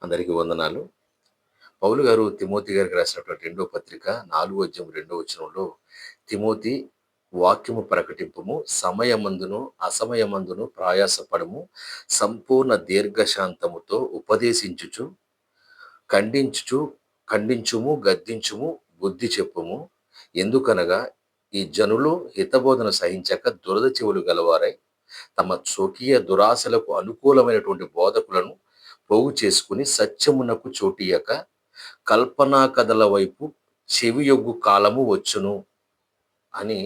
అందరికీ వందనాలు. పౌలు గారు తిమోతి గారికి రాసినటువంటి రెండో పత్రిక 4 అధ్యాయం 2 వచనంలో, తిమోతి వాక్యము ప్రకటింపుము, సమయమందును అసమయమందును ప్రయాసపడము, సంపూర్ణ దీర్ఘశాంతముతో ఉపదేశించుచు, ఖండించుచు ఖండించుము, గద్దించుము, బుద్ధి చెప్పుము. ఎందుకనగా ఈ జనులు హితబోధన సహించక దురద చెవులు గలవారై తమ స్వకీయ దురాశలకు అనుకూలమైనటువంటి బోధకులను పోగు చేసుకుని సత్యమునకు చోటియక కల్పనా కథల వైపు చెవియొగ్గు కాలము వచ్చును అని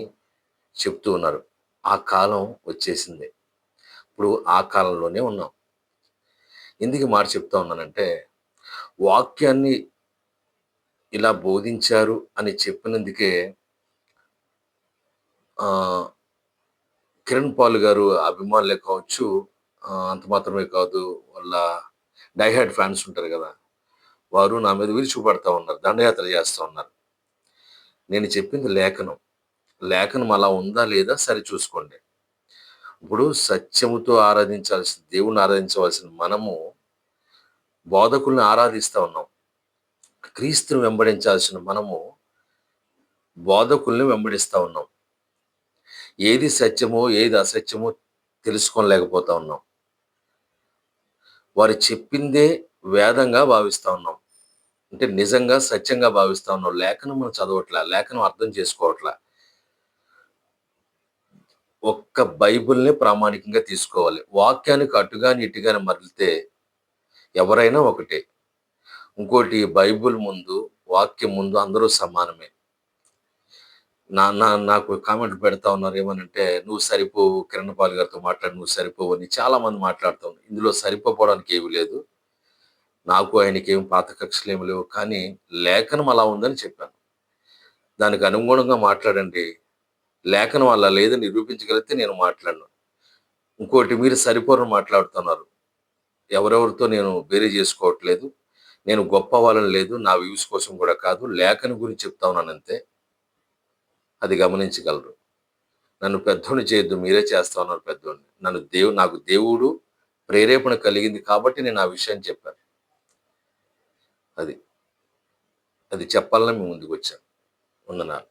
చెప్తూ ఉన్నారు. ఆ కాలం వచ్చేసింది. ఇప్పుడు ఆ కాలంలోనే ఉన్నాం. ఎందుకు ఈ మాట చెప్తా ఉన్నానంటే, వాక్యాన్ని ఇలా బోధించారు అని చెప్పినందుకే ఆహ్, కిరణ్ పాల్ గారు అభిమానులే కావచ్చు, అంత మాత్రమే కాదు, వాళ్ళ డై హార్డ్ ఫ్యాన్స్ ఉంటారు గదా! వారు నా మీద విరుచుకుపడతా ఉన్నారు. దండయాత్ర చేస్తా ఉన్నారు. నేను చెప్పింది లేఖనం. లేఖనం అలా ఉందా లేదా సరిచూసుకోండి. ఇప్పుడు సత్యముతో దేవుణ్ణి ఆరాధించవలసిన మనము బోధకుల్ని ఆరాధిస్తా ఉన్నాం. క్రీస్తుని వెంబడించాల్సిన మనము బోధకుల్ని వెంబడిస్తా ఉన్నాం. ఏది సత్యమో, ఏది అసత్యమో తెలుసుకోలేకపోతా ఉన్నాం. వారు చెప్పిందే వేదంగా భావిస్తా ఉన్నాం. అంటే నిజంగా, సత్యంగా భావిస్తా ఉన్నాం. లేఖనం మనం చదవట్లా. లేఖనం అర్థం చేసుకోవట్లా. ఒక్క బైబిల్‌నే ప్రామాణికంగా తీసుకోవాలి. వాక్యానికి అటుగాని, ఇటుగాని మరలితే ఎవరైనా ఒకటే. ఇంకోటి, బైబిల్ ముందు, వాక్యం ముందు అందరూ సమానమే. నా నా నాకు కామెంట్లు పెడతా ఉన్నారు. ఏమనంటే, "నువ్వు సరిపోవు. కిరణ్ పాల్ గారితో మాట్లాడి నువ్వు సరిపోవు" అని చాలామంది మాట్లాడుతా ఉన్నారు. ఇందులో సరిపోవడానికి ఏమి లేదు. నాకు ఆయనకేం పాత కక్షలేమి లేవు. కానీ లేఖనం అలా ఉందని చెప్పాను. దానికి అనుగుణంగా మాట్లాడండి. లేఖనం అలా లేదని నిరూపించగలిగితే నేను మాట్లాడను. ఇంకోటి, మీరు సరిపోరని మాట్లాడుతున్నారు. ఎవరెవరితో నేను వేరే చేసుకోవట్లేదు. నేను గొప్ప వాళ్ళని లేదు. నా వ్యూస్ కోసం కూడా కాదు. లేఖనం గురించి చెప్తా ఉన్నానంతే. అది గమనించగలరు. నన్ను పెద్దోడిని చేయొద్దు. మీరే చేస్తా ఉన్నారు పెద్దోడిని. నాకు దేవుడు ప్రేరేపణ కలిగింది కాబట్టి నేను ఆ విషయాన్ని చెప్పాను. అది. అది చెప్పాలని మీ ముందుకొచ్చాను. వందనాలు.